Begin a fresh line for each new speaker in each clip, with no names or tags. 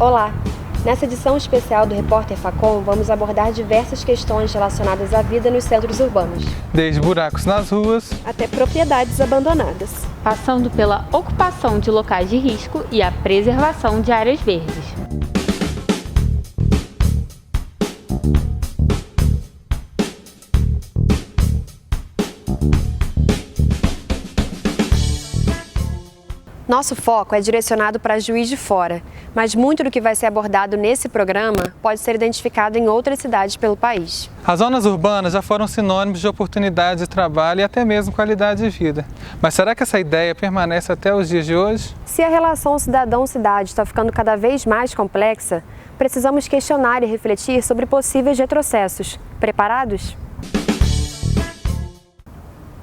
Olá! Nessa edição especial do Repórter Facom, vamos abordar diversas questões relacionadas à vida nos centros urbanos.
Desde buracos nas ruas
até propriedades abandonadas.
Passando pela ocupação de locais de risco e a preservação de áreas verdes.
Nosso foco é direcionado para Juiz de Fora, mas muito do que vai ser abordado nesse programa pode ser identificado em outras cidades pelo país.
As zonas urbanas já foram sinônimos de oportunidade de trabalho e até mesmo qualidade de vida. Mas será que essa ideia permanece até os dias de hoje?
Se a relação cidadão-cidade está ficando cada vez mais complexa, precisamos questionar e refletir sobre possíveis retrocessos. Preparados?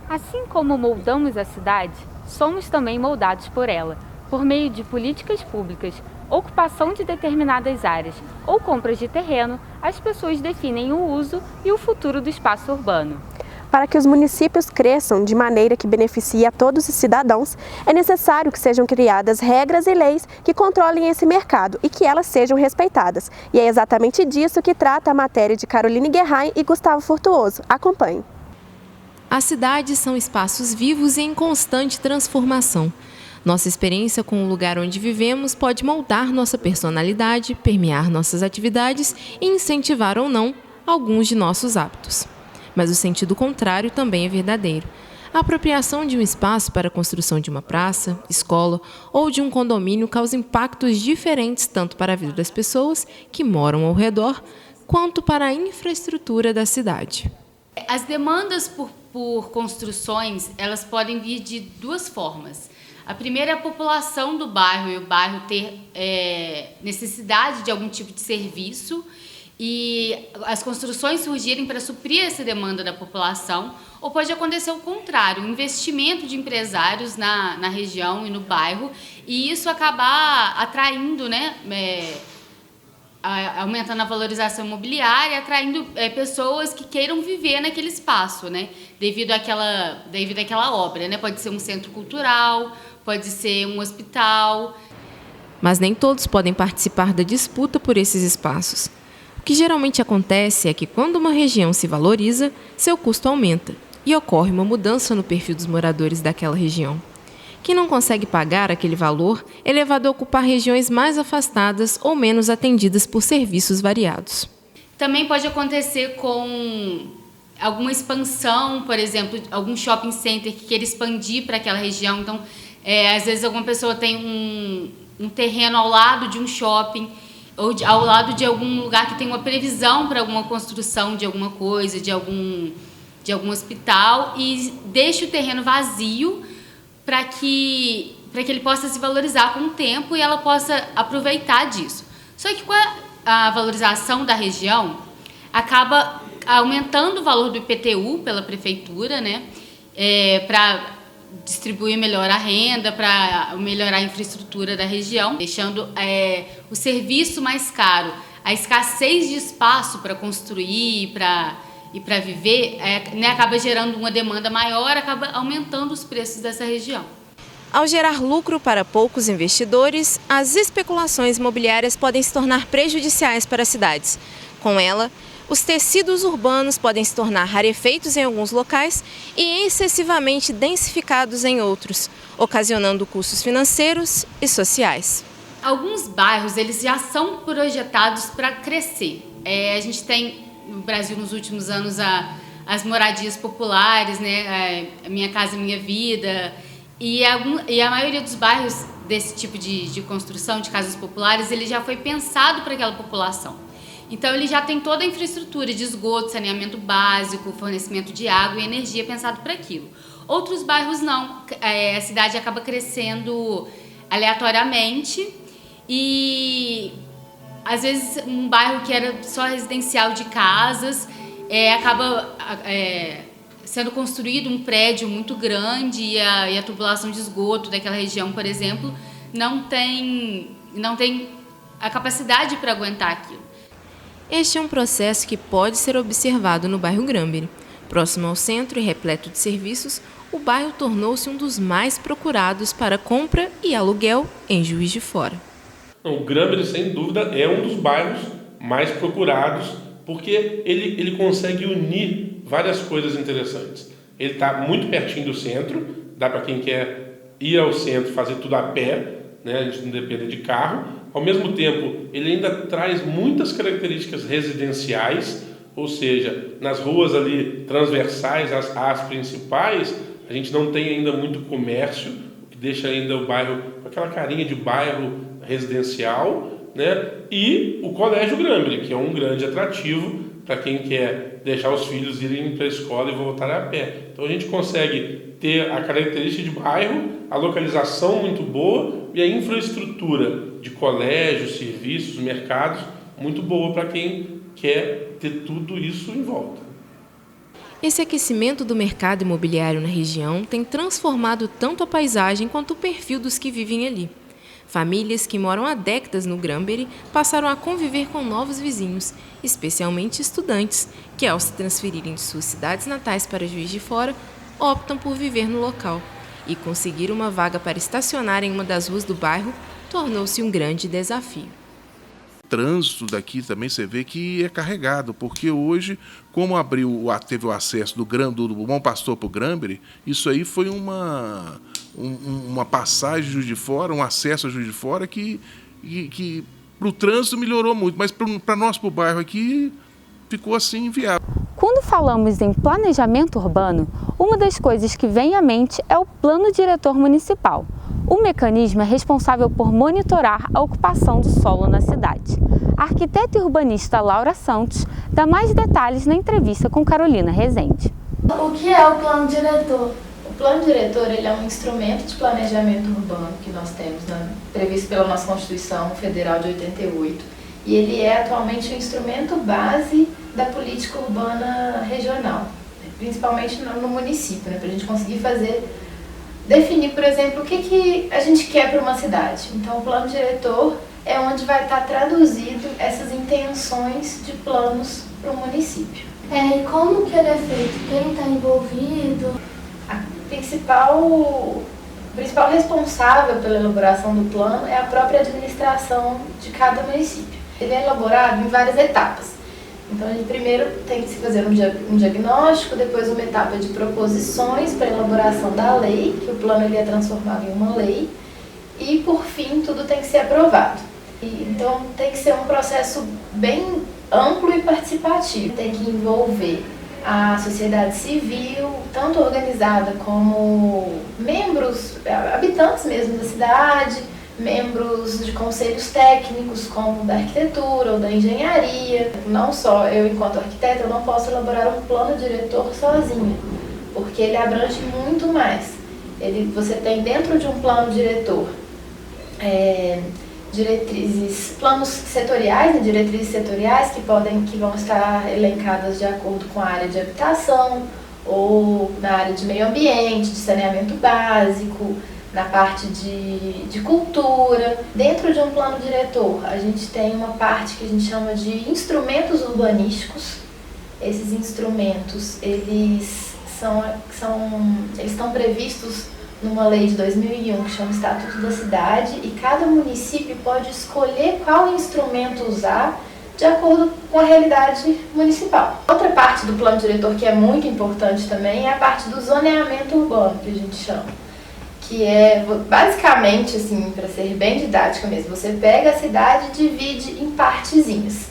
Assim como moldamos a cidade, somos também moldados por ela, por meio de políticas públicas, ocupação de determinadas áreas ou compras de terreno. As pessoas definem o uso e o futuro do espaço urbano.
Para que os municípios cresçam de maneira que beneficie a todos os cidadãos, é necessário que sejam criadas regras e leis que controlem esse mercado e que elas sejam respeitadas. E é exatamente disso que trata a matéria de Caroline Guerrain e Gustavo Furtuoso. Acompanhe.
As cidades são espaços vivos e em constante transformação. Nossa experiência com o lugar onde vivemos pode moldar nossa personalidade, permear nossas atividades e incentivar ou não alguns de nossos hábitos. Mas o sentido contrário também é verdadeiro. A apropriação de um espaço para a construção de uma praça, escola ou de um condomínio causa impactos diferentes tanto para a vida das pessoas que moram ao redor, quanto para a infraestrutura da cidade.
As demandas por construções, elas podem vir de duas formas. A primeira é a população do bairro e o bairro ter necessidade de algum tipo de serviço e as construções surgirem para suprir essa demanda da população, ou pode acontecer o contrário, o investimento de empresários na região e no bairro, e isso acabar atraindo, aumentando a valorização imobiliária, atraindo pessoas que queiram viver naquele espaço, devido àquela obra, Pode ser um centro cultural, pode ser um hospital.
Mas nem todos podem participar da disputa por esses espaços. O que geralmente acontece é que quando uma região se valoriza, seu custo aumenta e ocorre uma mudança no perfil dos moradores daquela região. Quem não consegue pagar aquele valor é levado a ocupar regiões mais afastadas ou menos atendidas por serviços variados.
Também pode acontecer com alguma expansão, por exemplo, algum shopping center que queira expandir para aquela região. Então, às vezes alguma pessoa tem um terreno ao lado de um shopping ou ao lado de algum lugar que tem uma previsão para alguma construção de alguma coisa, de algum hospital, e deixa o terreno vazio para que ele possa se valorizar com o tempo e ela possa aproveitar disso. Só que com a valorização da região, acaba aumentando o valor do IPTU pela prefeitura, para distribuir melhor a renda, para melhorar a infraestrutura da região, deixando o serviço mais caro. A escassez de espaço para construir e para viver, acaba gerando uma demanda maior, acaba aumentando os preços dessa região.
Ao gerar lucro para poucos investidores, as especulações imobiliárias podem se tornar prejudiciais para as cidades. Com ela, os tecidos urbanos podem se tornar rarefeitos em alguns locais e excessivamente densificados em outros, ocasionando custos financeiros e sociais.
Alguns bairros eles já são projetados para crescer. A gente tem no Brasil, nos últimos anos, as moradias populares, a Minha Casa Minha Vida, e a maioria dos bairros desse tipo de construção de casas populares, ele já foi pensado para aquela população. Então, ele já tem toda a infraestrutura de esgoto, saneamento básico, fornecimento de água e energia pensado para aquilo. Outros bairros não, a cidade acaba crescendo aleatoriamente e às vezes um bairro que era só residencial de casas acaba sendo construído um prédio muito grande e a tubulação de esgoto daquela região, por exemplo, não tem a capacidade para aguentar aquilo.
Este é um processo que pode ser observado no bairro Granbury. Próximo ao centro e repleto de serviços, o bairro tornou-se um dos mais procurados para compra e aluguel em Juiz de Fora.
O Granbury, sem dúvida, é um dos bairros mais procurados, porque ele consegue unir várias coisas interessantes. Ele está muito pertinho do centro, dá para quem quer ir ao centro fazer tudo a pé, né? A gente não depende de carro. Ao mesmo tempo, ele ainda traz muitas características residenciais, ou seja, nas ruas ali transversais às principais, a gente não tem ainda muito comércio, que deixa ainda o bairro com aquela carinha de bairro residencial, né? E o Colégio Granbury, que é um grande atrativo para quem quer deixar os filhos irem para a escola e voltar a pé. Então a gente consegue ter a característica de bairro, a localização muito boa e a infraestrutura de colégios, serviços, mercados muito boa para quem quer ter tudo isso em volta.
Esse aquecimento do mercado imobiliário na região tem transformado tanto a paisagem quanto o perfil dos que vivem ali. Famílias que moram há décadas no Granbury passaram a conviver com novos vizinhos, especialmente estudantes, que ao se transferirem de suas cidades natais para Juiz de Fora, optam por viver no local. E conseguir uma vaga para estacionar em uma das ruas do bairro tornou-se um grande desafio.
O trânsito daqui também você vê que é carregado, porque hoje, como teve o acesso do Bom Pastor para o Granbury, isso aí foi uma passagem de Juiz de Fora, um acesso a Juiz de Fora que para o trânsito melhorou muito, mas para nós, para o bairro aqui, ficou assim inviável.
Quando falamos em planejamento urbano, uma das coisas que vem à mente é o Plano Diretor Municipal. O mecanismo é responsável por monitorar a ocupação do solo na cidade. A arquiteta e urbanista Laura Santos dá mais detalhes na entrevista com Carolina Rezende.
O que é o Plano Diretor? O Plano Diretor ele é um instrumento de planejamento urbano que nós temos, né, previsto pela nossa Constituição Federal de 88. E ele é atualmente o instrumento base da política urbana regional, principalmente no município, né, para a gente conseguir definir, por exemplo, o que a gente quer para uma cidade. Então, o plano diretor é onde vai estar traduzido essas intenções de planos para o município.
E como que ele é feito? Quem está envolvido?
O principal responsável pela elaboração do plano é a própria administração de cada município. Ele é elaborado em várias etapas. Então, primeiro tem que se fazer um diagnóstico, depois uma etapa de proposições para a elaboração da lei, que o plano ele é transformado em uma lei, e, por fim, tudo tem que ser aprovado. Então, tem que ser um processo bem amplo e participativo. Tem que envolver a sociedade civil, tanto organizada como membros, habitantes mesmo da cidade, membros de conselhos técnicos, como da arquitetura ou da engenharia. Não só eu, enquanto arquiteta, eu não posso elaborar um plano diretor sozinha, porque ele abrange muito mais. Você tem dentro de um plano diretor planos setoriais, né, diretrizes setoriais que vão estar elencadas de acordo com a área de habitação ou na área de meio ambiente, de saneamento básico, na parte de cultura. Dentro de um plano diretor, a gente tem uma parte que a gente chama de instrumentos urbanísticos. Esses instrumentos, eles estão previstos numa lei de 2001 que chama Estatuto da Cidade, e cada município pode escolher qual instrumento usar de acordo com a realidade municipal. Outra parte do plano diretor que é muito importante também é a parte do zoneamento urbano, que a gente chama. Que é basicamente, assim, para ser bem didática mesmo, você pega a cidade e divide em partezinhas.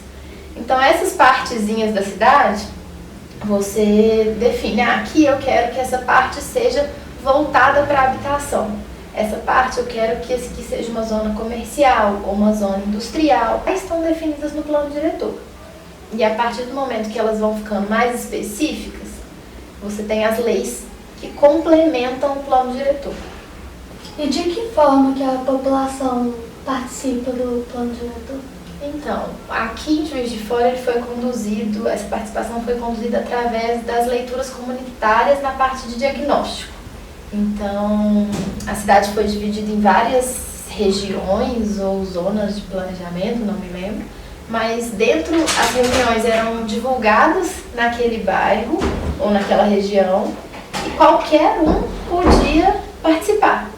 Então, essas partezinhas da cidade, você define, aqui eu quero que essa parte seja voltada para a habitação. Essa parte eu quero que seja uma zona comercial ou uma zona industrial. Estão definidas no plano diretor. E a partir do momento que elas vão ficando mais específicas, você tem as leis que complementam o plano diretor.
E de que forma que a população participa do plano diretor?
Então, aqui em Juiz de Fora essa participação foi conduzida através das leituras comunitárias na parte de diagnóstico. Então, a cidade foi dividida em várias regiões ou zonas de planejamento, não me lembro, mas as reuniões eram divulgadas naquele bairro ou naquela região e qualquer um podia participar.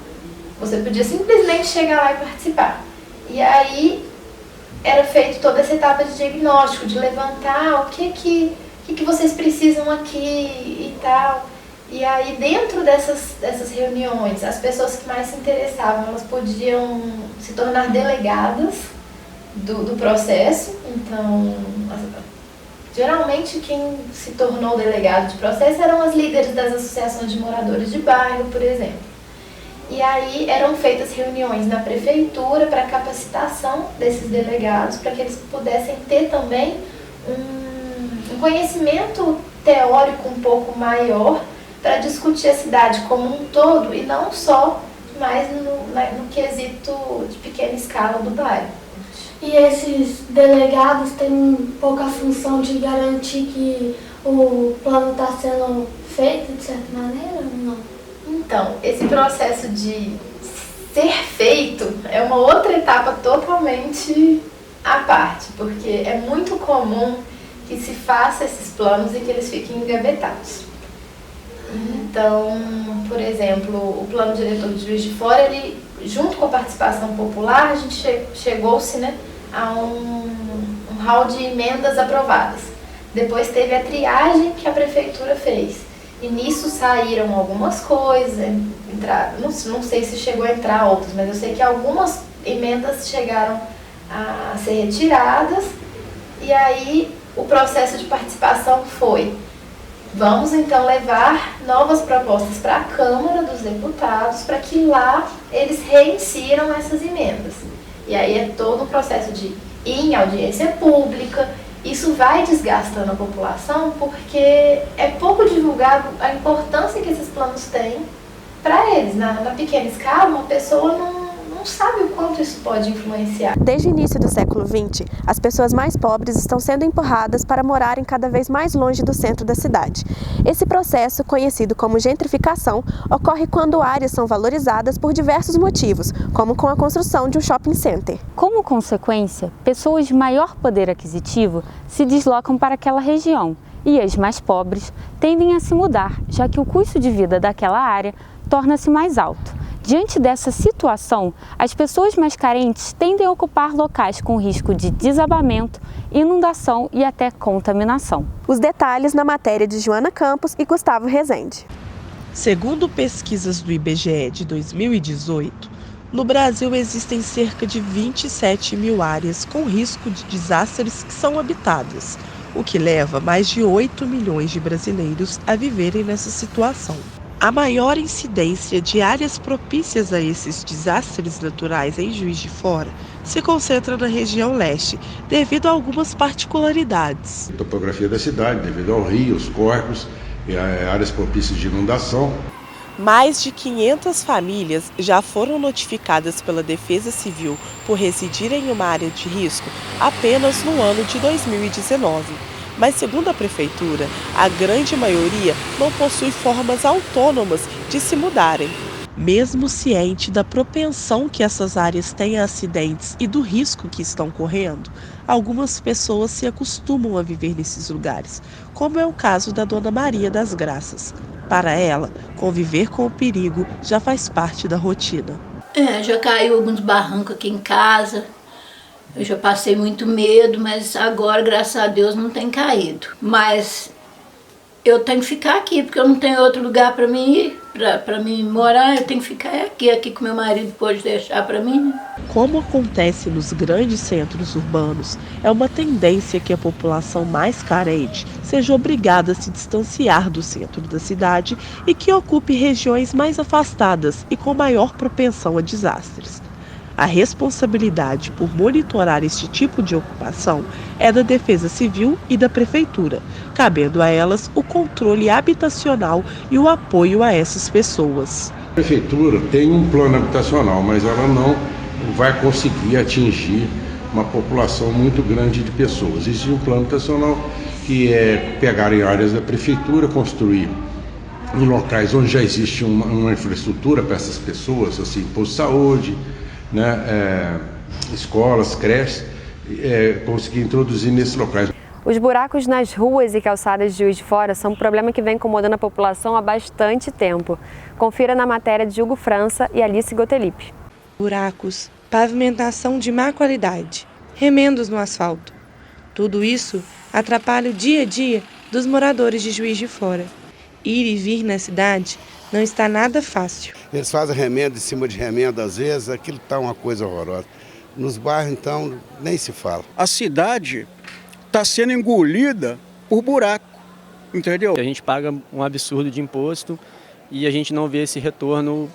Você podia simplesmente chegar lá e participar. E aí era feito toda essa etapa de diagnóstico, de levantar o que vocês precisam aqui e tal. E aí dentro dessas reuniões, as pessoas que mais se interessavam, elas podiam se tornar delegadas do processo. Então, geralmente quem se tornou delegado de processo eram as líderes das associações de moradores de bairro, por exemplo. E aí eram feitas reuniões na prefeitura para capacitação desses delegados, para que eles pudessem ter também um conhecimento teórico um pouco maior para discutir a cidade como um todo e não só mais no quesito de pequena escala do bairro.
E esses delegados têm pouca função de garantir que o plano está sendo feito de certa maneira ou não?
Então, esse processo de ser feito é uma outra etapa totalmente à parte, porque é muito comum que se faça esses planos e que eles fiquem engavetados. Então, por exemplo, o plano diretor de Juiz de Fora, ele, junto com a participação popular, a gente chegou-se, né, a um hall de emendas aprovadas. Depois teve a triagem que a prefeitura fez. E nisso saíram algumas coisas, não sei se chegou a entrar outras, mas eu sei que algumas emendas chegaram a ser retiradas. E aí o processo de participação foi: vamos então levar novas propostas para a Câmara dos Deputados para que lá eles reinsiram essas emendas. E aí é todo um processo de ir em audiência pública. Isso vai desgastando a população porque é pouco divulgado a importância que esses planos têm para eles. Na pequena escala, uma pessoa não sabe o quanto isso pode influenciar.
Desde o início do século XX, as pessoas mais pobres estão sendo empurradas para morarem cada vez mais longe do centro da cidade. Esse processo, conhecido como gentrificação, ocorre quando áreas são valorizadas por diversos motivos, como com a construção de um shopping center.
Como consequência, pessoas de maior poder aquisitivo se deslocam para aquela região e as mais pobres tendem a se mudar, já que o custo de vida daquela área torna-se mais alto. Diante dessa situação, as pessoas mais carentes tendem a ocupar locais com risco de desabamento, inundação e até contaminação.
Os detalhes na matéria de Joana Campos e Gustavo Rezende.
Segundo pesquisas do IBGE de 2018, no Brasil existem cerca de 27 mil áreas com risco de desastres que são habitadas, o que leva mais de 8 milhões de brasileiros a viverem nessa situação. A maior incidência de áreas propícias a esses desastres naturais em Juiz de Fora se concentra na região leste, devido a algumas particularidades.
A topografia da cidade, devido ao rio, os córregos e áreas propícias de inundação.
Mais de 500 famílias já foram notificadas pela Defesa Civil por residirem em uma área de risco apenas no ano de 2019. Mas, segundo a Prefeitura, a grande maioria não possui formas autônomas de se mudarem. Mesmo ciente da propensão que essas áreas têm a acidentes e do risco que estão correndo, algumas pessoas se acostumam a viver nesses lugares, como é o caso da Dona Maria das Graças. Para ela, conviver com o perigo já faz parte da rotina.
Já caiu alguns barrancos aqui em casa. Eu já passei muito medo, mas agora, graças a Deus, não tem caído. Mas eu tenho que ficar aqui, porque eu não tenho outro lugar para mim ir, para mim morar. Eu tenho que ficar aqui que meu marido pode deixar para mim, né?
Como acontece nos grandes centros urbanos, é uma tendência que a população mais carente seja obrigada a se distanciar do centro da cidade e que ocupe regiões mais afastadas e com maior propensão a desastres. A responsabilidade por monitorar este tipo de ocupação é da Defesa Civil e da Prefeitura, cabendo a elas o controle habitacional e o apoio a essas pessoas.
A Prefeitura tem um plano habitacional, mas ela não vai conseguir atingir uma população muito grande de pessoas. Existe um plano habitacional que é pegar em áreas da Prefeitura, construir em locais onde já existe uma infraestrutura para essas pessoas, assim, posto de saúde, escolas, creches, conseguir introduzir nesses locais.
Os buracos nas ruas e calçadas de Juiz de Fora são um problema que vem incomodando a população há bastante tempo. Confira na matéria de Hugo França e Alice Gottelieb.
Buracos,
pavimentação de má qualidade, remendos no asfalto. Tudo isso atrapalha o dia a dia dos moradores de Juiz de Fora. Ir e vir na cidade não está nada fácil.
Eles fazem remendo em cima de remendo, às vezes, aquilo está uma coisa horrorosa. Nos bairros, então, nem se fala.
A cidade está sendo engolida por buraco, entendeu?
A gente paga um absurdo de imposto e a gente não vê esse retorno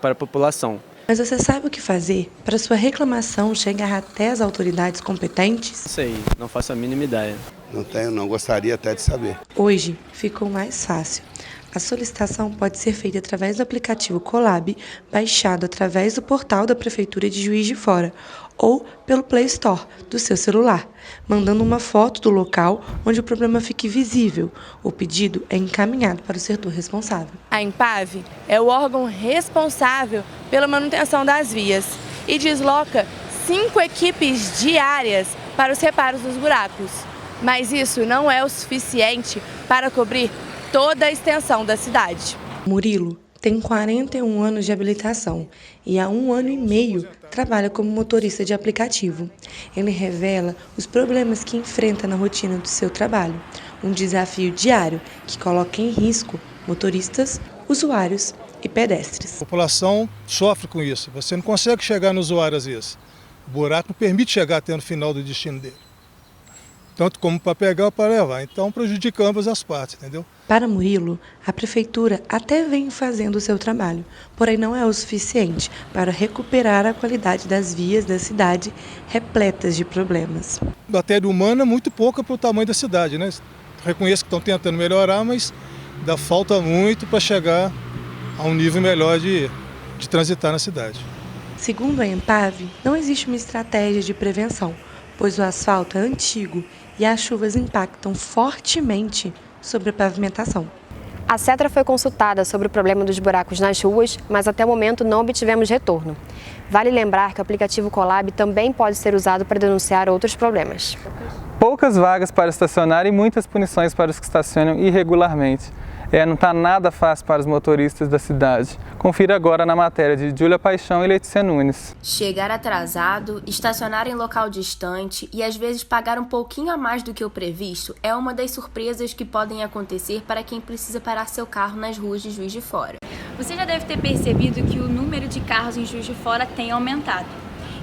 para a população.
Mas você sabe o que fazer para sua reclamação chegar até as autoridades competentes?
Não sei, não faço a mínima ideia.
Não tenho, não gostaria até de saber.
Hoje ficou mais fácil. A solicitação pode ser feita através do aplicativo Colab, baixado através do portal da Prefeitura de Juiz de Fora, ou pelo Play Store do seu celular, mandando uma foto do local onde o problema fique visível. O pedido é encaminhado para o setor responsável.
A Empave é o órgão responsável pela manutenção das vias e desloca 5 equipes diárias para os reparos dos buracos. Mas isso não é o suficiente para cobrir toda a extensão da cidade.
Murilo tem 41 anos de habilitação e há 1 ano e meio trabalha como motorista de aplicativo. Ele revela os problemas que enfrenta na rotina do seu trabalho, um desafio diário que coloca em risco motoristas, usuários e pedestres.
A população sofre com isso, você não consegue chegar no usuário às vezes. O buraco não permite chegar até no final do destino dele. Tanto como para pegar ou para levar. Então prejudica ambas as partes, entendeu?
Para Murilo, a prefeitura até vem fazendo o seu trabalho, porém não é o suficiente para recuperar a qualidade das vias da cidade repletas de problemas.
Matéria humana é muito pouca para o tamanho da cidade, né? Reconheço que estão tentando melhorar, mas ainda falta muito para chegar a um nível melhor de transitar na cidade.
Segundo a Empave, não existe uma estratégia de prevenção, pois o asfalto é antigo e as chuvas impactam fortemente sobre a pavimentação.
A Cetra foi consultada sobre o problema dos buracos nas ruas, mas até o momento não obtivemos retorno. Vale lembrar que o aplicativo Colab também pode ser usado para denunciar outros problemas.
Poucas vagas para estacionar e muitas punições para os que estacionam irregularmente. Não está nada fácil para os motoristas da cidade. Confira agora na matéria de Júlia Paixão e Letícia Nunes.
Chegar atrasado, estacionar em local distante e às vezes pagar um pouquinho a mais do que o previsto é uma das surpresas que podem acontecer para quem precisa parar seu carro nas ruas de Juiz de Fora.
Você já deve ter percebido que o número de carros em Juiz de Fora tem aumentado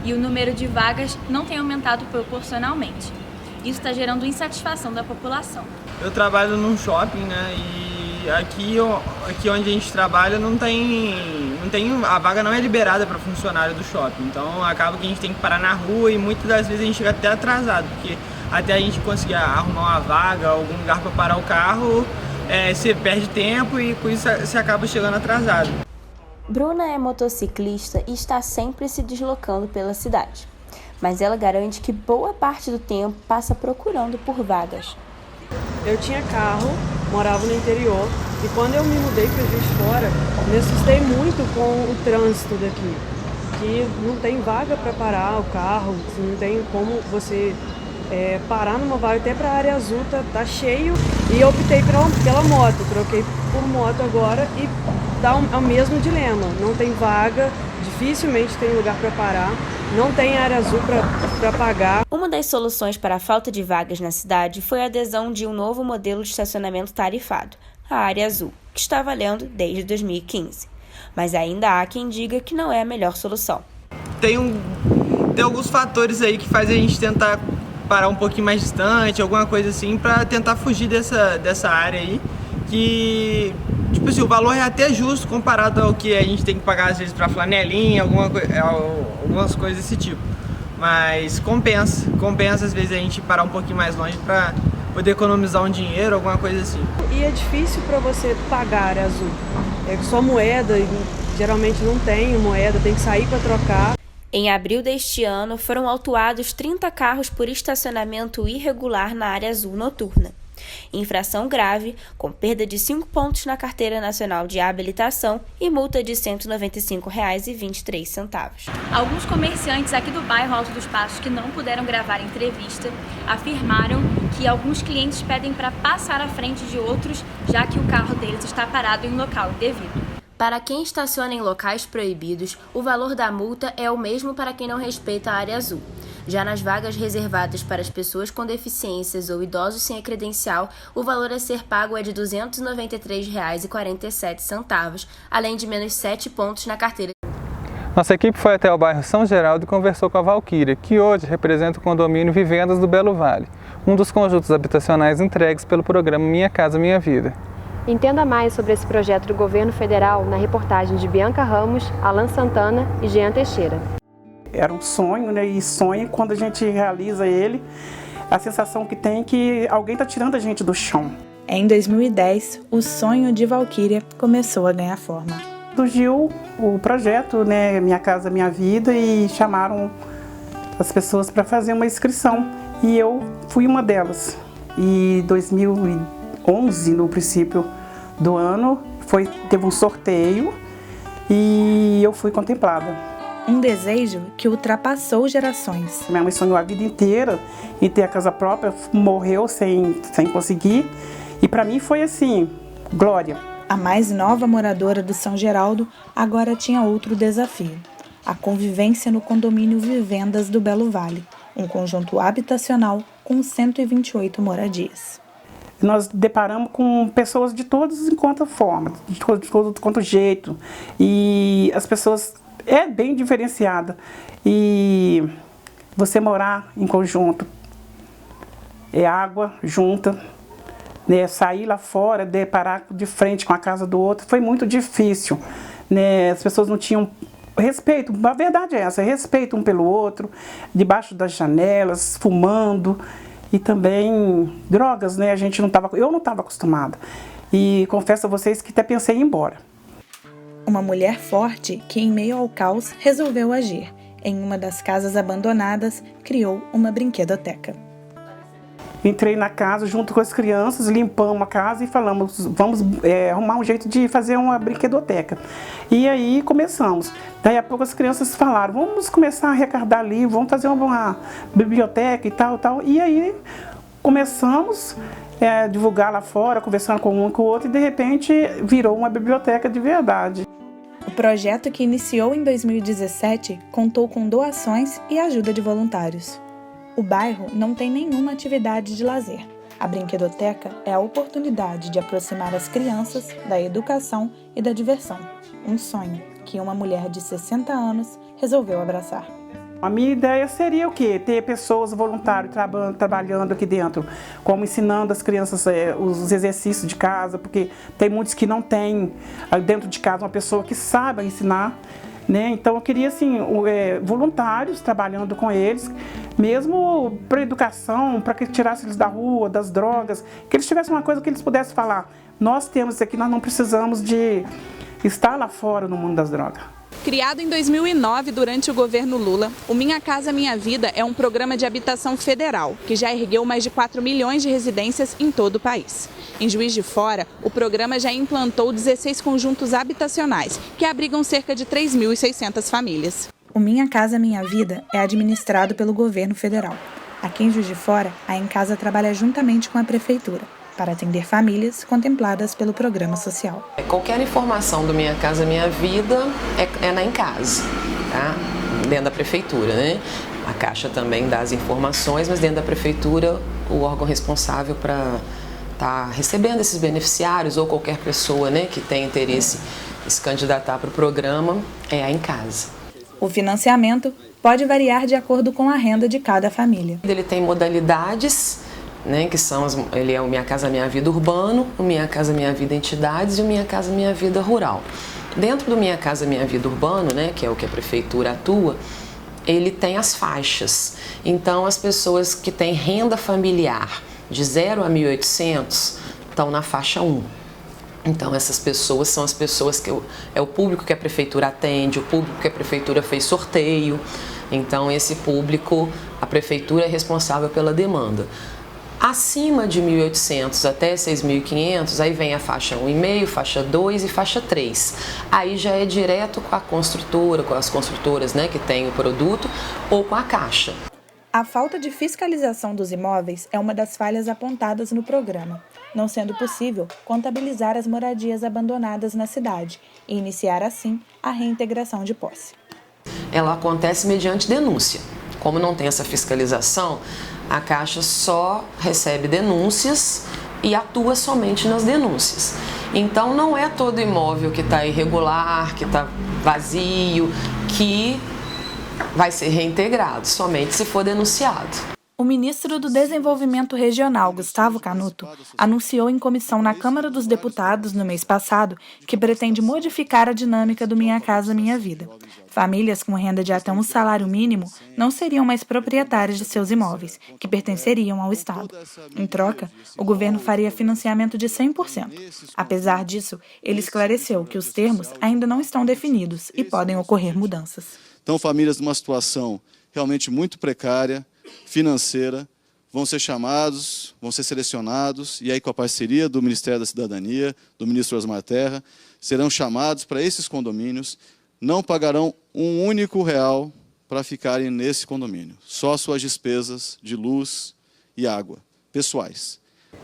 e o número de vagas não tem aumentado proporcionalmente. Isso está gerando insatisfação da população.
Eu trabalho num shopping, né? E aqui onde a gente trabalha não tem a vaga não é liberada para funcionário do shopping. Então acaba que a gente tem que parar na rua e muitas das vezes a gente chega até atrasado, porque até a gente conseguir arrumar uma vaga, algum lugar para parar o carro, você perde tempo e com isso você acaba chegando atrasado.
Bruna é motociclista e está sempre se deslocando pela cidade, mas ela garante que boa parte do tempo passa procurando por vagas.
Eu tinha carro, morava no interior e quando eu me mudei para Juiz de Fora, me assustei muito com o trânsito daqui, que não tem vaga para parar o carro, não tem como você parar numa vaga, até para a área azul tá cheio, e eu optei pela moto, troquei por moto agora e dá o mesmo dilema, não tem vaga, dificilmente tem lugar para parar, não tem área azul para pagar.
Uma das soluções para a falta de vagas na cidade foi a adesão de um novo modelo de estacionamento tarifado, a área azul, que está valendo desde 2015. Mas ainda há quem diga que não é a melhor solução.
Tem alguns fatores aí que fazem a gente tentar parar um pouquinho mais distante, alguma coisa assim, para tentar fugir dessa área aí, que tipo assim, o valor é até justo comparado ao que a gente tem que pagar às vezes para flanelinha, algumas coisas desse tipo. Mas compensa às vezes a gente parar um pouquinho mais longe para poder economizar um dinheiro, alguma coisa assim.
E é difícil para você pagar área azul, é só moeda, e geralmente não tem moeda, tem que sair para trocar.
Em abril deste ano, foram autuados 30 carros por estacionamento irregular na área azul noturna. Infração grave, com perda de 5 pontos na Carteira Nacional de Habilitação e multa de R$ 195,23.
Alguns comerciantes aqui do bairro Alto dos Passos que não puderam gravar a entrevista afirmaram que alguns clientes pedem para passar à frente de outros, já que o carro deles está parado em local indevido.
Para quem estaciona em locais proibidos, o valor da multa é o mesmo para quem não respeita a área azul. Já nas vagas reservadas para as pessoas com deficiências ou idosos sem a credencial, o valor a ser pago é de R$ 293,47, além de menos 7 pontos na carteira.
Nossa equipe foi até o bairro São Geraldo e conversou com a Valquíria, que hoje representa o condomínio Vivendas do Belo Vale, um dos conjuntos habitacionais entregues pelo programa Minha Casa Minha Vida.
Entenda mais sobre esse projeto do governo federal na reportagem de Bianca Ramos, Alan Santana e Jean Teixeira.
Era um sonho, né? E sonho, quando a gente realiza ele, a sensação que tem é que alguém está tirando a gente do chão.
Em 2010, o sonho de Valquíria começou a ganhar forma.
Surgiu o projeto, né, Minha Casa Minha Vida, e chamaram as pessoas para fazer uma inscrição. E eu fui uma delas. E 2011, no princípio do ano, teve um sorteio e eu fui contemplada.
Um desejo que ultrapassou gerações.
Minha mãe sonhou a vida inteira em ter a casa própria, morreu sem conseguir. E para mim foi assim, glória.
A mais nova moradora do São Geraldo agora tinha outro desafio. A convivência no condomínio Vivendas do Belo Vale, um conjunto habitacional com 128 moradias.
Nós deparamos com pessoas de todas quanto forma, de todo quanto jeito. E as pessoas... é bem diferenciada. E você morar em conjunto, é água junta, né? Sair lá fora, parar de frente com a casa do outro, foi muito difícil, né? As pessoas não tinham respeito, a verdade é essa, respeito um pelo outro, debaixo das janelas, fumando, e também drogas, né? Eu não estava acostumada. E confesso a vocês que até pensei em ir embora.
Uma mulher forte que, em meio ao caos, resolveu agir. Em uma das casas abandonadas, criou uma brinquedoteca.
Entrei na casa junto com as crianças, limpamos a casa e falamos, vamos arrumar um jeito de fazer uma brinquedoteca. E aí começamos. Daí a pouco as crianças falaram, vamos começar a arrecadar livros, vamos fazer uma biblioteca e tal. E aí começamos a divulgar lá fora, conversando com um e com o outro, e de repente virou uma biblioteca de verdade.
O projeto, que iniciou em 2017, contou com doações e ajuda de voluntários. O bairro não tem nenhuma atividade de lazer. A brinquedoteca é a oportunidade de aproximar as crianças da educação e da diversão. Um sonho que uma mulher de 60 anos resolveu abraçar.
A minha ideia seria o quê? Ter pessoas voluntárias trabalhando aqui dentro, como ensinando as crianças os exercícios de casa, porque tem muitos que não têm dentro de casa uma pessoa que saiba ensinar, né? Então eu queria assim, voluntários trabalhando com eles, mesmo para educação, para que tirasse eles da rua, das drogas, que eles tivessem uma coisa que eles pudessem falar. Nós temos isso aqui, nós não precisamos de estar lá fora no mundo das drogas.
Criado em 2009 durante o governo Lula, o Minha Casa Minha Vida é um programa de habitação federal que já ergueu mais de 4 milhões de residências em todo o país. Em Juiz de Fora, o programa já implantou 16 conjuntos habitacionais, que abrigam cerca de 3.600 famílias.
O Minha Casa Minha Vida é administrado pelo governo federal. Aqui em Juiz de Fora, a Em Casa trabalha juntamente com a prefeitura para atender famílias contempladas pelo programa social.
Qualquer informação do Minha Casa Minha Vida é na Em Casa, tá? Dentro da prefeitura, né? A Caixa também dá as informações, mas dentro da prefeitura o órgão responsável para estar recebendo esses beneficiários ou qualquer pessoa, né, que tem interesse em se candidatar para o programa é a Em Casa.
O financiamento pode variar de acordo com a renda de cada família.
Ele tem modalidades, né, que são ele é o Minha Casa Minha Vida Urbano, o Minha Casa Minha Vida Entidades e o Minha Casa Minha Vida Rural. Dentro do Minha Casa Minha Vida Urbano, né, que é o que a prefeitura atua, ele tem as faixas. Então as pessoas que têm renda familiar de 0 a 1.800 estão na faixa 1. Então essas pessoas são as pessoas que é o público que a prefeitura atende, o público que a prefeitura fez sorteio. Então esse público, a prefeitura é responsável pela demanda. Acima de 1.800 até 6.500, aí vem a faixa 1,5, faixa 2 e faixa 3. Aí já é direto com a construtora, com as construtoras, né, que tem o produto, ou com a Caixa.
A falta de fiscalização dos imóveis é uma das falhas apontadas no programa. não sendo possível contabilizar as moradias abandonadas na cidade e iniciar, assim, a reintegração de posse.
Ela acontece mediante denúncia. Como não tem essa fiscalização, a Caixa só recebe denúncias e atua somente nas denúncias. Então, não é todo imóvel que está irregular, que está vazio, que vai ser reintegrado, somente se for denunciado.
O ministro do Desenvolvimento Regional, Gustavo Canuto, anunciou em comissão na Câmara dos Deputados no mês passado que pretende modificar a dinâmica do Minha Casa Minha Vida. Famílias com renda de até um salário mínimo não seriam mais proprietárias de seus imóveis, que pertenceriam ao Estado. Em troca, o governo faria financiamento de 100%. Apesar disso, ele esclareceu que os termos ainda não estão definidos e podem ocorrer mudanças.
Então, famílias numa situação realmente muito precária, financeira, vão ser chamados, vão ser selecionados, e aí com a parceria do Ministério da Cidadania, do ministro Osmar Terra, serão chamados para esses condomínios, não pagarão um único real para ficarem nesse condomínio, só suas despesas de luz e água, pessoais.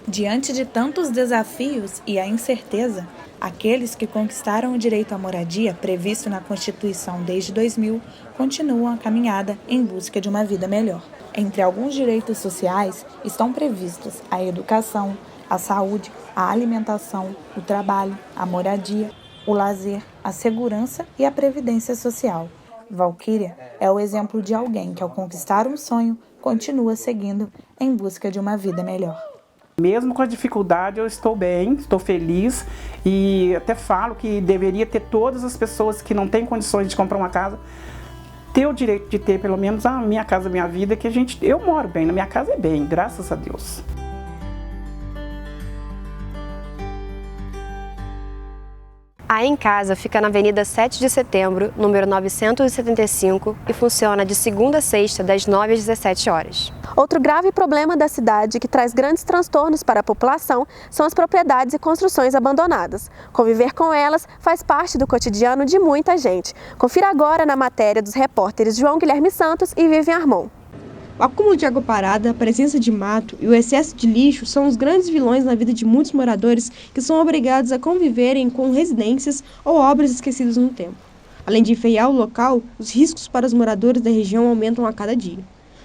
Diante de tantos desafios e a incerteza, aqueles que conquistaram o direito à moradia previsto na Constituição desde 2000 continuam a caminhada em busca de uma vida melhor. Entre alguns direitos sociais estão previstos a educação, a saúde, a alimentação, o trabalho, a moradia, o lazer, a segurança e a previdência social. Valquíria é o exemplo de alguém que, ao conquistar um sonho, continua seguindo em busca de uma vida melhor.
Mesmo com a dificuldade, eu estou bem, estou feliz e até falo que deveria ter todas as pessoas que não têm condições de comprar uma casa, ter o direito de ter pelo menos a Minha Casa Minha Vida, que eu moro bem, na minha casa é bem, graças a Deus.
A Em Casa fica na Avenida 7 de Setembro, número 975, e funciona de segunda a sexta, das 9 às 17 horas.
Outro grave problema da cidade que traz grandes transtornos para a população são as propriedades e construções abandonadas. Conviver com elas faz parte do cotidiano de muita gente. Confira agora na matéria dos repórteres João Guilherme Santos e Vivian Armon.
O acúmulo de água parada, a presença de mato e o excesso de lixo são os grandes vilões na vida de muitos moradores que são obrigados a conviverem com residências ou obras esquecidas no tempo. Além de enfeiar o local, os riscos para os moradores da região aumentam a cada dia.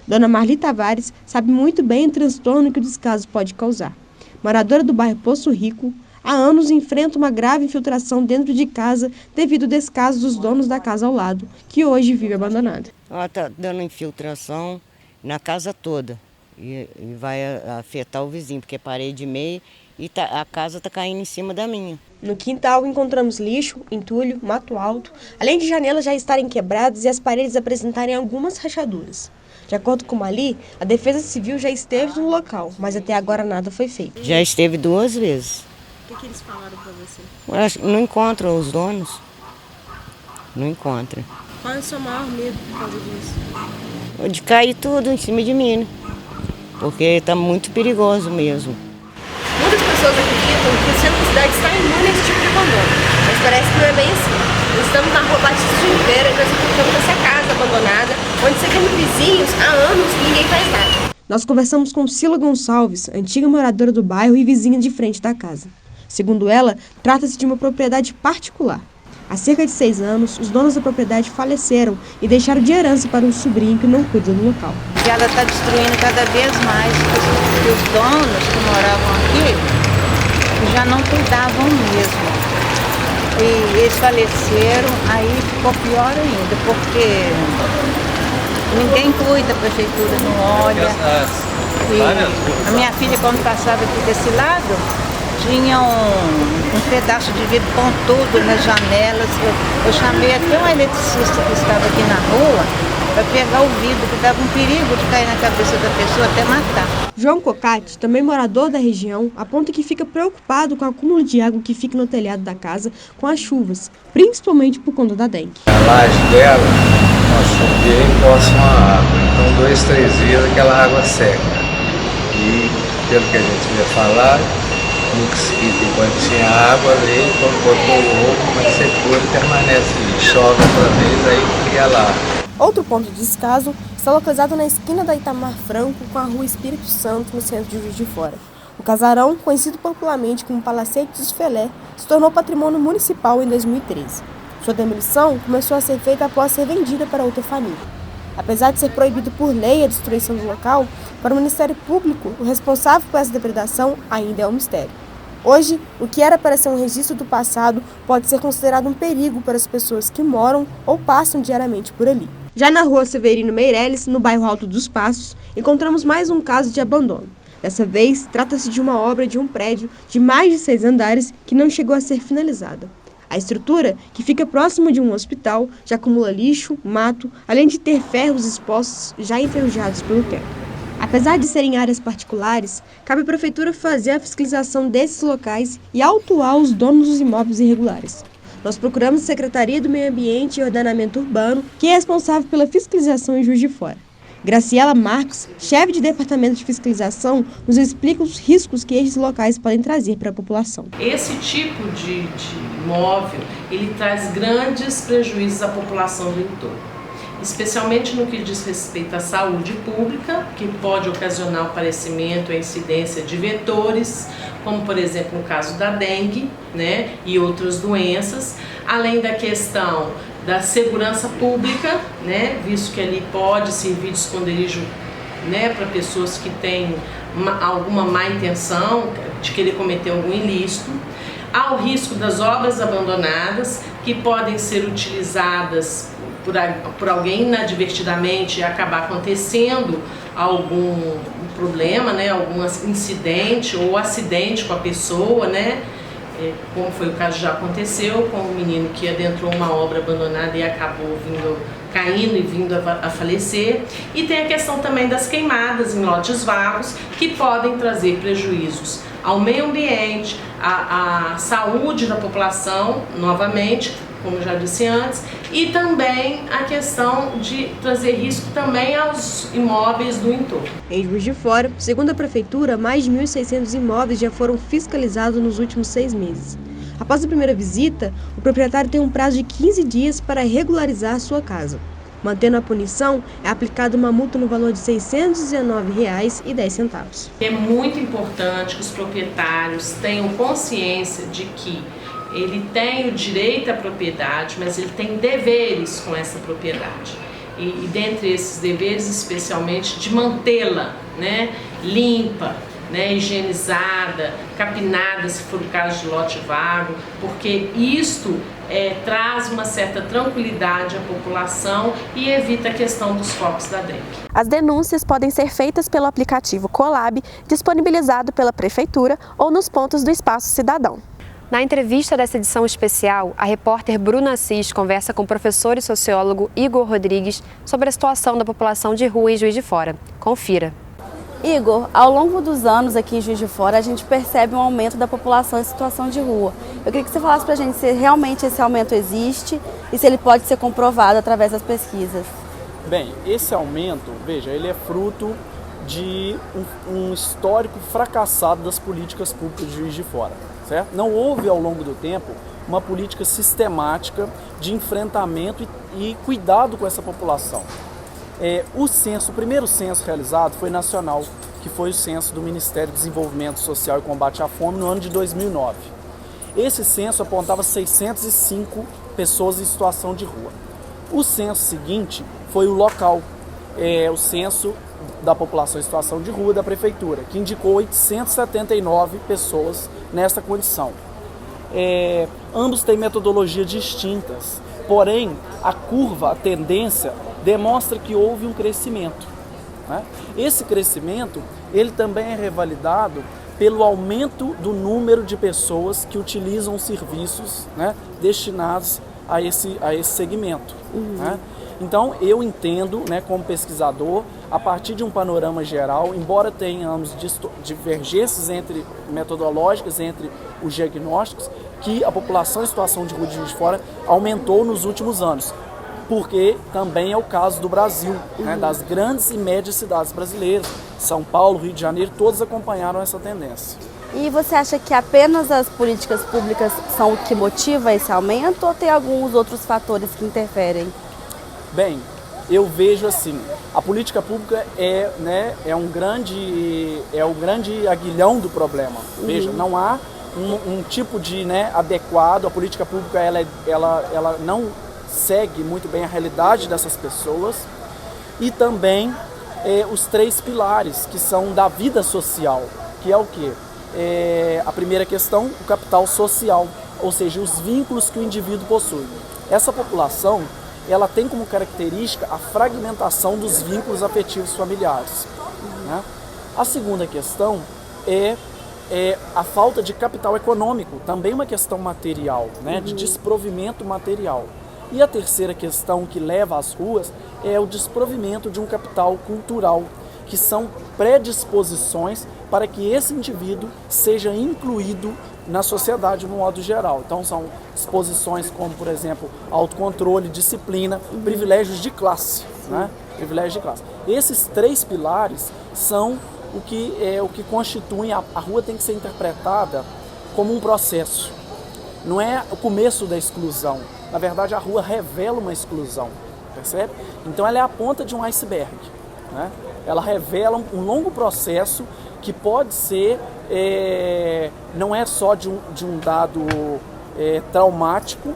Dona Marli Tavares sabe muito bem o transtorno que o descaso pode causar. Moradora do bairro Poço Rico, há anos enfrenta uma grave infiltração dentro de casa devido ao descaso dos donos da casa ao lado, que hoje vive abandonada.
Ela está dando infiltração na casa toda e vai afetar o vizinho, porque é parede meia e a casa está caindo em cima da minha.
No quintal encontramos lixo, entulho, mato alto, além de janelas já estarem quebradas e as paredes apresentarem algumas rachaduras. De acordo com Mali, a Defesa Civil já esteve no local, mas até agora nada foi feito.
Já esteve 2 vezes.
O que eles falaram para você?
Não encontram os donos. Não encontram.
Qual é o seu maior medo por causa disso?
De cair tudo em cima de mim, né? Porque está muito perigoso mesmo.
Muitas pessoas acreditam que o centro da cidade está imune a esse tipo de abandono, mas parece que não é bem assim. Nós estamos na rua Batista de Oliveira e nós encontramos essa casa abandonada, onde seguimos vizinhos há anos e ninguém faz nada. Nós conversamos com Cila Gonçalves, antiga moradora do bairro e vizinha de frente da casa. Segundo ela, trata-se de uma propriedade particular. Há cerca de 6 anos, os donos da propriedade faleceram e deixaram de herança para um sobrinho que não cuida do local.
E ela está destruindo cada vez mais, porque os donos que moravam aqui já não cuidavam mesmo. E eles faleceram, aí ficou pior ainda, porque ninguém cuida, a prefeitura não olha. E a minha filha, quando passava aqui desse lado, tinha um pedaço de vidro pontudo nas janelas. Eu chamei até um eletricista que estava aqui na rua para pegar o vidro, que dava um perigo de cair na cabeça da pessoa até matar.
João Cocati, também morador da região, aponta que fica preocupado com o acúmulo de água que fica no telhado da casa com as chuvas, principalmente por conta da dengue.
A laje dela, nós chovia e poça uma água, então 2, 3 dias aquela água seca. E pelo que a gente ia falar, no que enquanto tinha água ali, quando botou o ovo, mas secura permanece ali. Chove outra vez, aí cria lá.
Outro ponto de descaso está localizado na esquina da Itamar Franco com a rua Espírito Santo, no centro de Juiz de Fora. O casarão, conhecido popularmente como Palacete dos Felé, se tornou patrimônio municipal em 2013. Sua demolição começou a ser feita após ser vendida para outra família. Apesar de ser proibido por lei a destruição do local, para o Ministério Público, o responsável por essa depredação ainda é um mistério. Hoje, o que era para ser um registro do passado pode ser considerado um perigo para as pessoas que moram ou passam diariamente por ali. Já na rua Severino Meireles, no bairro Alto dos Passos, encontramos mais um caso de abandono. Dessa vez, trata-se de uma obra de um prédio de mais de 6 andares que não chegou a ser finalizada. A estrutura, que fica próximo de um hospital, já acumula lixo, mato, além de ter ferros expostos já enferrujados pelo tempo. Apesar de serem áreas particulares, cabe à Prefeitura fazer a fiscalização desses locais e autuar os donos dos imóveis irregulares. Nós procuramos a Secretaria do Meio Ambiente e Ordenamento Urbano, que é responsável pela fiscalização em Juiz de Fora. Graciela Marques, chefe de Departamento de Fiscalização, nos explica os riscos que estes locais podem trazer para a população.
Esse tipo de imóvel, ele traz grandes prejuízos à população do entorno, especialmente no que diz respeito à saúde pública, que pode ocasionar o aparecimento e a incidência de vetores, como por exemplo no caso da dengue, né, e outras doenças, além da questão da segurança pública, né, visto que ali pode servir de esconderijo, né, para pessoas que têm alguma má intenção de querer cometer algum ilícito. Há o risco das obras abandonadas, que podem ser utilizadas por alguém inadvertidamente e acabar acontecendo algum problema, né, algum incidente ou acidente com a pessoa, né, como foi o caso já aconteceu com um menino que adentrou uma obra abandonada e acabou caindo e vindo a falecer. E tem a questão também das queimadas em lotes vagos, que podem trazer prejuízos ao meio ambiente, à saúde da população, novamente, como já disse antes, e também a questão de trazer risco também aos imóveis do entorno.
Em Juiz de Fora, segundo a Prefeitura, mais de 1.600 imóveis já foram fiscalizados nos últimos 6 meses. Após a primeira visita, o proprietário tem um prazo de 15 dias para regularizar a sua casa. Mantendo a punição, é aplicada uma multa no valor de R$ 619,10.
É muito importante que os proprietários tenham consciência de que ele tem o direito à propriedade, mas ele tem deveres com essa propriedade. E dentre esses deveres, especialmente, de mantê-la, né, limpa, né, higienizada, capinada, se for o caso de lote vago, porque isto traz uma certa tranquilidade à população e evita a questão dos focos da dengue.
As denúncias podem ser feitas pelo aplicativo Colab, disponibilizado pela Prefeitura, ou nos pontos do Espaço Cidadão.
Na entrevista dessa edição especial, a repórter Bruna Assis conversa com o professor e sociólogo Igor Rodrigues sobre a situação da população de rua em Juiz de Fora. Confira.
Igor, ao longo dos anos aqui em Juiz de Fora, a gente percebe um aumento da população em situação de rua. Eu queria que você falasse pra gente se realmente esse aumento existe e se ele pode ser comprovado através das pesquisas.
Bem, esse aumento, veja, ele é fruto de um histórico fracassado das políticas públicas de Juiz de Fora. Certo? Não houve ao longo do tempo uma política sistemática de enfrentamento e cuidado com essa população. O primeiro censo realizado foi nacional, que foi o censo do Ministério do Desenvolvimento Social e Combate à Fome no ano de 2009. Esse censo apontava 605 pessoas em situação de rua. O censo seguinte foi o local, o censo da população em situação de rua da Prefeitura, que indicou 879 pessoas nessa condição. Ambos têm metodologias distintas, porém a curva, a tendência, demonstra que houve um crescimento, né? Esse crescimento ele também é revalidado pelo aumento do número de pessoas que utilizam serviços, né, destinados a esse segmento. Né? Então, eu entendo, né, como pesquisador, a partir de um panorama geral, embora tenhamos divergências metodológicas entre os diagnósticos, que a população em situação de rua de Juiz de Fora aumentou nos últimos anos, porque também é o caso do Brasil, né, das grandes e médias cidades brasileiras, São Paulo, Rio de Janeiro, todos acompanharam essa tendência.
E você acha que apenas as políticas públicas são o que motiva esse aumento ou tem alguns outros fatores que interferem?
Bem, eu vejo assim, a política pública é o grande aguilhão do problema. Veja, não há um tipo de adequado, a política pública ela não segue muito bem a realidade dessas pessoas, e também os 3 pilares que são da vida social, que é o quê? A primeira questão, o capital social, ou seja, os vínculos que o indivíduo possui. Essa população, ela tem como característica a fragmentação dos vínculos afetivos familiares. Né? A segunda questão é a falta de capital econômico, também uma questão material, de desprovimento material. E a terceira questão que leva às ruas é o desprovimento de um capital cultural, que são predisposições para que esse indivíduo seja incluído na sociedade no modo geral. Então são disposições como, por exemplo, autocontrole, disciplina, privilégios de classe. Privilégios de classe. Esses 3 pilares são o que constituem a rua. Tem que ser interpretada como um processo. Não é o começo da exclusão. Na verdade, a rua revela uma exclusão, percebe? Então ela é a ponta de um iceberg. Ela revela um longo processo que pode ser, não é só de um dado traumático,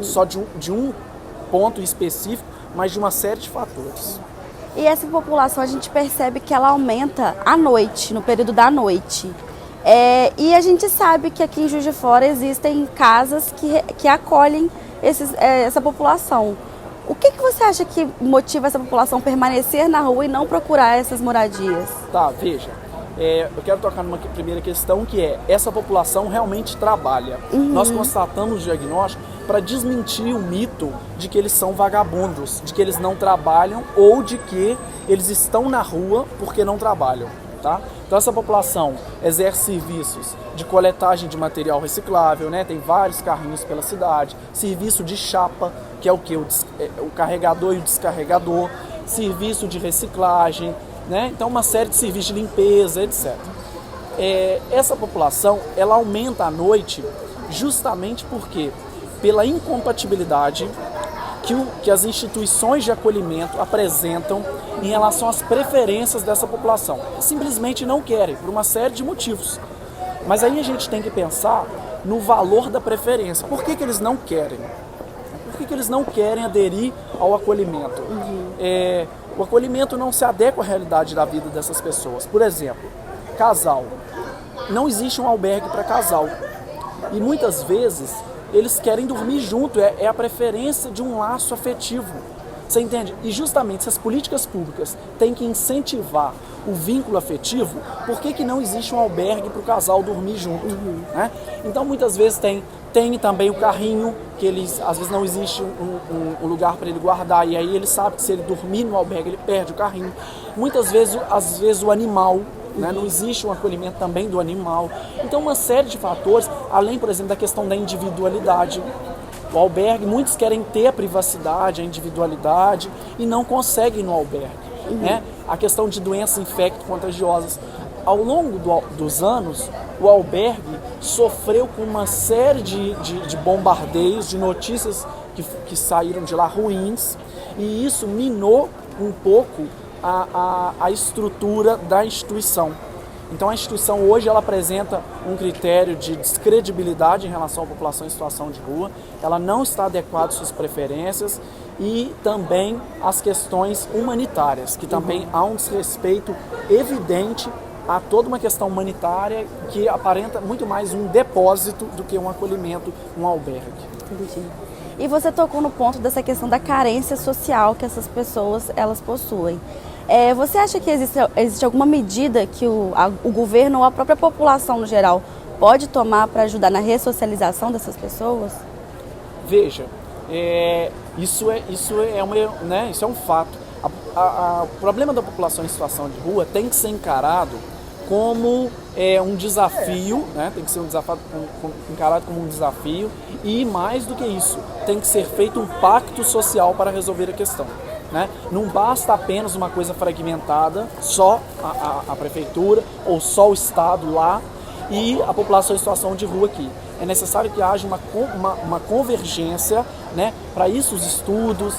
só de um ponto específico, mas de uma série de fatores.
E essa população a gente percebe que ela aumenta à noite, no período da noite. E a gente sabe que aqui em Juiz de Fora existem casas que acolhem essa população. O que você acha que motiva essa população a permanecer na rua e não procurar essas moradias?
Tá, veja, eu quero tocar numa primeira questão, que é, essa população realmente trabalha. Nós constatamos o diagnóstico para desmentir o mito de que eles são vagabundos, de que eles não trabalham ou de que eles estão na rua porque não trabalham. Tá? Então essa população exerce serviços de coletagem de material reciclável, tem vários carrinhos pela cidade, serviço de chapa, que é o que? O carregador e o descarregador, serviço de reciclagem, então uma série de serviços de limpeza, etc. Essa população, ela aumenta à noite justamente porque pela incompatibilidade que as instituições de acolhimento apresentam em relação às preferências dessa população. Simplesmente não querem, por uma série de motivos. Mas aí a gente tem que pensar no valor da preferência. Por que eles não querem? Por que eles não querem aderir ao acolhimento? O acolhimento não se adequa à realidade da vida dessas pessoas. Por exemplo, casal. Não existe um albergue para casal. E muitas vezes eles querem dormir junto, é a preferência de um laço afetivo. Você entende? E justamente se as políticas públicas têm que incentivar o vínculo afetivo, por que não existe um albergue para o casal dormir junto? Então muitas vezes tem também o carrinho, que às vezes não existe um lugar para ele guardar, e aí ele sabe que se ele dormir no albergue ele perde o carrinho. Muitas vezes, às vezes o animal, não existe um acolhimento também do animal. Então uma série de fatores, além, por exemplo, da questão da individualidade. O albergue, muitos querem ter a privacidade, a individualidade e não conseguem no albergue. A questão de doenças infecto-contagiosas. Ao longo dos anos, o albergue sofreu com uma série de bombardeios, de notícias que saíram de lá ruins, e isso minou um pouco a estrutura da instituição. Então a instituição hoje ela apresenta um critério de descredibilidade em relação à população em situação de rua, ela não está adequada às suas preferências e também às questões humanitárias, que também há um desrespeito evidente a toda uma questão humanitária que aparenta muito mais um depósito do que um acolhimento, um albergue.
Entendi. E você tocou no ponto dessa questão da carência social que essas pessoas elas possuem. Você acha que existe alguma medida que o governo ou a própria população no geral pode tomar para ajudar na ressocialização dessas pessoas?
Veja, isso é um fato. O problema da população em situação de rua tem que ser encarado como um desafio, tem que ser encarado como um desafio, e mais do que isso, tem que ser feito um pacto social para resolver a questão. Não basta apenas uma coisa fragmentada, só a prefeitura ou só o Estado lá e a população em situação de rua aqui. é necessário que haja uma convergência, né? Para isso os estudos,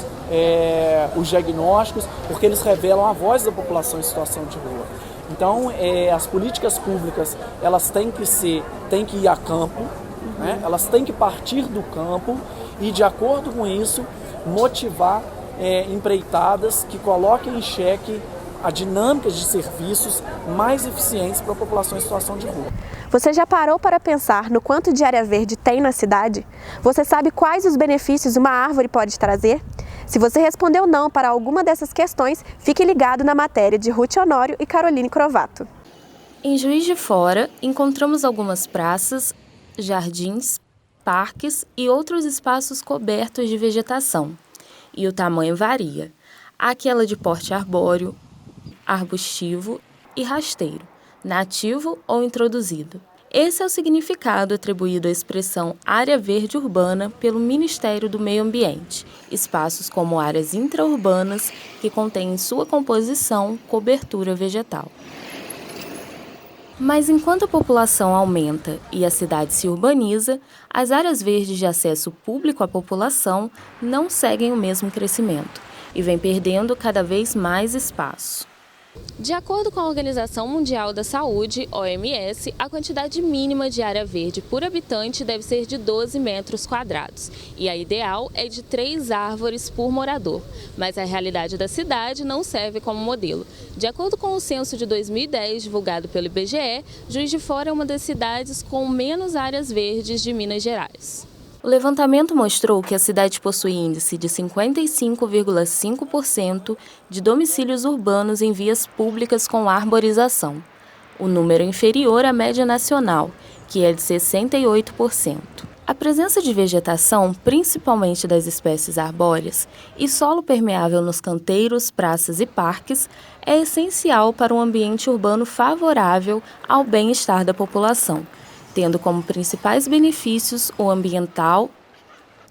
os diagnósticos, porque eles revelam a voz da população em situação de rua. Então, as políticas públicas, elas têm que ir a campo, né? Elas têm que partir do campo e, de acordo com isso, motivar empreitadas que coloquem em xeque a dinâmica de serviços mais eficientes para a população em situação de rua.
Você já parou para pensar no quanto de área verde tem na cidade? Você sabe quais os benefícios uma árvore pode trazer? Se você respondeu não para alguma dessas questões, fique ligado na matéria de Ruth Honório e Caroline Crovato.
Em Juiz de Fora, encontramos algumas praças, jardins, parques e outros espaços cobertos de vegetação. E o tamanho varia. Há aquela de porte arbóreo, arbustivo e rasteiro, nativo ou introduzido. Esse é o significado atribuído à expressão área verde urbana pelo Ministério do Meio Ambiente, espaços como áreas intraurbanas que contêm em sua composição cobertura vegetal. Mas enquanto a população aumenta e a cidade se urbaniza, as áreas verdes de acesso público à população não seguem o mesmo crescimento e vêm perdendo cada vez mais espaço. De acordo com a Organização Mundial da Saúde, OMS, a quantidade mínima de área verde por habitante deve ser de 12 metros quadrados. E a ideal é de 3 árvores por morador. Mas a realidade da cidade não serve como modelo. De acordo com o censo de 2010, divulgado pelo IBGE, Juiz de Fora é uma das cidades com menos áreas verdes de Minas Gerais. O levantamento mostrou que a cidade possui índice de 55,5% de domicílios urbanos em vias públicas com arborização. O número é inferior à média nacional, que é de 68%. A presença de vegetação, principalmente das espécies arbóreas, e solo permeável nos canteiros, praças e parques é essencial para um ambiente urbano favorável ao bem-estar da população, tendo como principais benefícios o ambiental,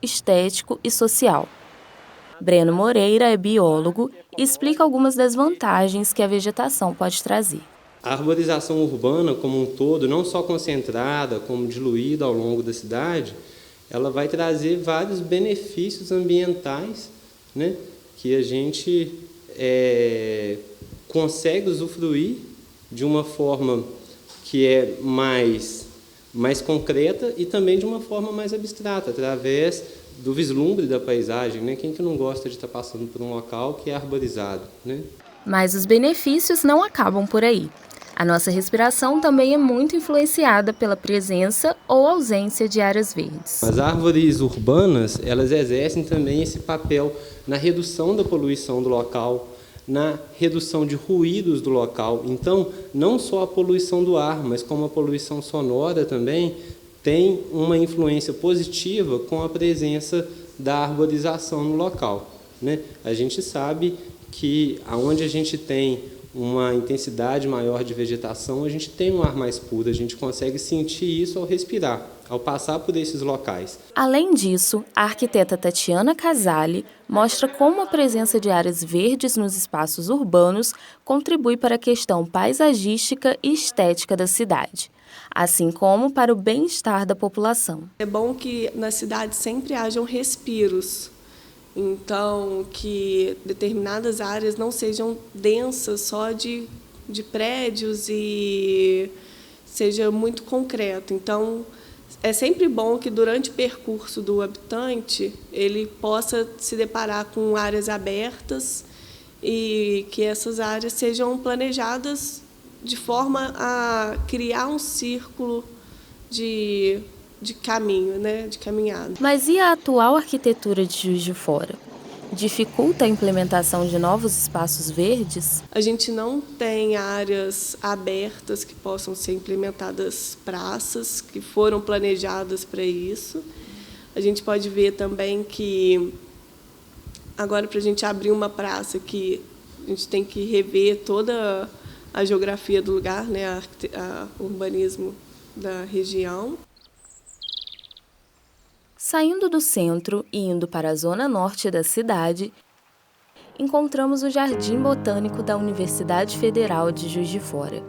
estético e social. Breno Moreira é biólogo e explica algumas das vantagens que a vegetação pode trazer.
A arborização urbana como um todo, não só concentrada, como diluída ao longo da cidade, ela vai trazer vários benefícios ambientais, né, que a gente consegue usufruir de uma forma que é mais concreta e também de uma forma mais abstrata, através do vislumbre da paisagem, né? Quem que não gosta de estar passando por um local que é arborizado, né?
Mas os benefícios não acabam por aí. A nossa respiração também é muito influenciada pela presença ou ausência de áreas verdes.
As árvores urbanas, elas exercem também esse papel na redução da poluição do local, na redução de ruídos do local. Então, não só a poluição do ar, mas como a poluição sonora também tem uma influência positiva com a presença da arborização no local, né? A gente sabe que onde a gente tem uma intensidade maior de vegetação, a gente tem um ar mais puro, a gente consegue sentir isso ao respirar, ao passar por esses locais.
Além disso, a arquiteta Tatiana Casale mostra como a presença de áreas verdes nos espaços urbanos contribui para a questão paisagística e estética da cidade, assim como para o bem-estar da população.
É bom que na cidade sempre hajam respiros, então que determinadas áreas não sejam densas só de prédios e seja muito concreto. Então, é sempre bom que durante o percurso do habitante ele possa se deparar com áreas abertas e que essas áreas sejam planejadas de forma a criar um círculo de caminho, né, de caminhada.
Mas e a atual arquitetura de Juiz de Fora? Dificulta a implementação de novos espaços verdes?
A gente não tem áreas abertas que possam ser implementadas, praças que foram planejadas para isso. A gente pode ver também que agora, para a gente abrir uma praça, que a gente tem que rever toda a geografia do lugar, né, o urbanismo da região.
Saindo do centro e indo para a zona norte da cidade, encontramos o Jardim Botânico da Universidade Federal de Juiz de Fora,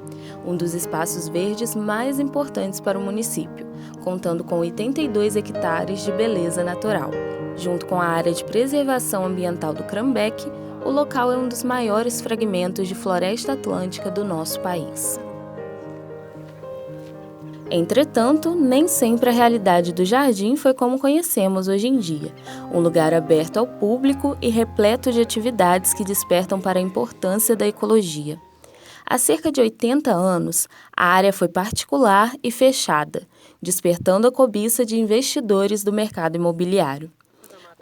um dos espaços verdes mais importantes para o município, contando com 82 hectares de beleza natural. Junto com a área de preservação ambiental do Crambeque, o local é um dos maiores fragmentos de floresta atlântica do nosso país. Entretanto, nem sempre a realidade do jardim foi como conhecemos hoje em dia, um lugar aberto ao público e repleto de atividades que despertam para a importância da ecologia. Há cerca de 80 anos, a área foi particular e fechada, despertando a cobiça de investidores do mercado imobiliário.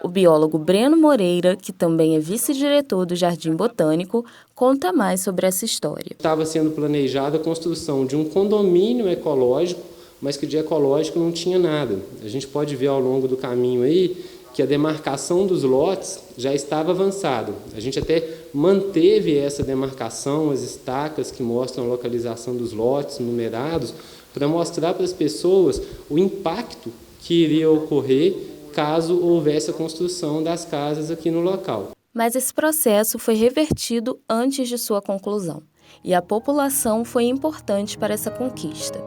O biólogo Breno Moreira, que também é vice-diretor do Jardim Botânico, conta mais sobre essa história.
Estava sendo planejada a construção de um condomínio ecológico, mas que de ecológico não tinha nada. A gente pode ver ao longo do caminho aí que a demarcação dos lotes já estava avançada. A gente até manteve essa demarcação, as estacas que mostram a localização dos lotes numerados, para mostrar para as pessoas o impacto que iria ocorrer caso houvesse a construção das casas aqui no local.
Mas esse processo foi revertido antes de sua conclusão, e a população foi importante para essa conquista.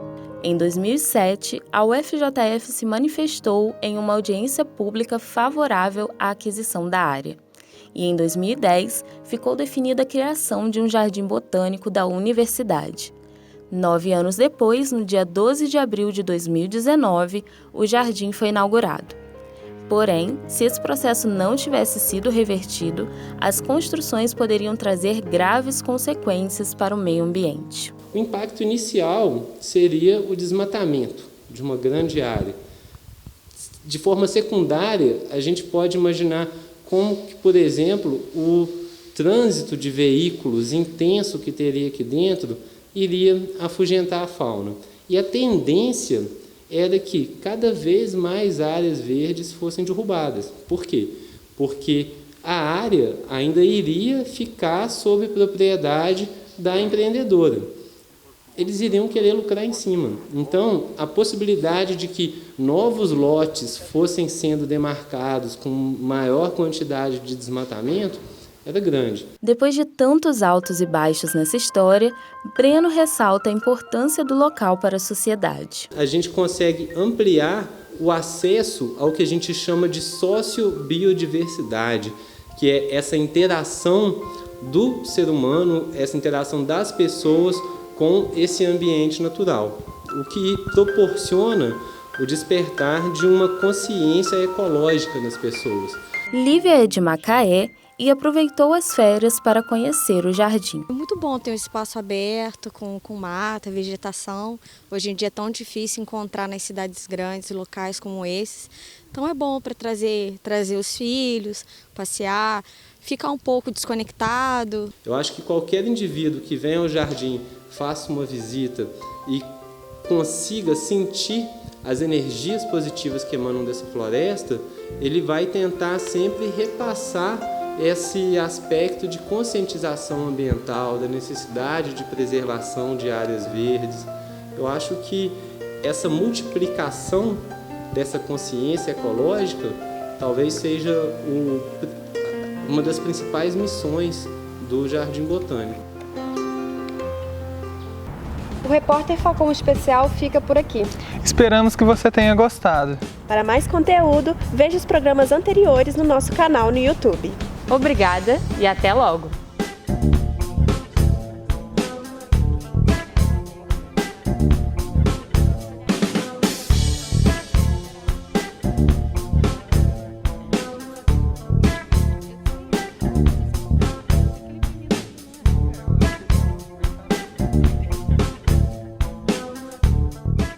Em 2007, a UFJF se manifestou em uma audiência pública favorável à aquisição da área. E em 2010, ficou definida a criação de um jardim botânico da universidade. 9 anos depois, no dia 12 de abril de 2019, o jardim foi inaugurado. Porém, se esse processo não tivesse sido revertido, as construções poderiam trazer graves consequências para o meio ambiente.
O impacto inicial seria o desmatamento de uma grande área. De forma secundária, a gente pode imaginar como que, por exemplo, o trânsito de veículos intenso que teria aqui dentro iria afugentar a fauna. E a tendência era que cada vez mais áreas verdes fossem derrubadas. Por quê? Porque a área ainda iria ficar sob propriedade da empreendedora. Eles iriam querer lucrar em cima. Então, a possibilidade de que novos lotes fossem sendo demarcados com maior quantidade de desmatamento era grande.
Depois de tantos altos e baixos nessa história, Breno ressalta a importância do local para a sociedade.
A gente consegue ampliar o acesso ao que a gente chama de sociobiodiversidade, que é essa interação do ser humano, essa interação das pessoas com esse ambiente natural, o que proporciona o despertar de uma consciência ecológica nas pessoas.
Lívia é de Macaé e aproveitou as férias para conhecer o jardim.
É muito bom ter um espaço aberto, com mata, vegetação. Hoje em dia é tão difícil encontrar nas cidades grandes locais como esses. Então é bom para trazer os filhos, passear, ficar um pouco desconectado.
Eu acho que qualquer indivíduo que venha ao jardim, faça uma visita e consiga sentir as energias positivas que emanam dessa floresta, ele vai tentar sempre repassar esse aspecto de conscientização ambiental, da necessidade de preservação de áreas verdes. Eu acho que essa multiplicação dessa consciência ecológica talvez seja uma das principais missões do Jardim Botânico.
O Repórter Falcão Especial fica por aqui.
Esperamos que você tenha gostado.
Para mais conteúdo, veja os programas anteriores no nosso canal no YouTube.
Obrigada e até logo!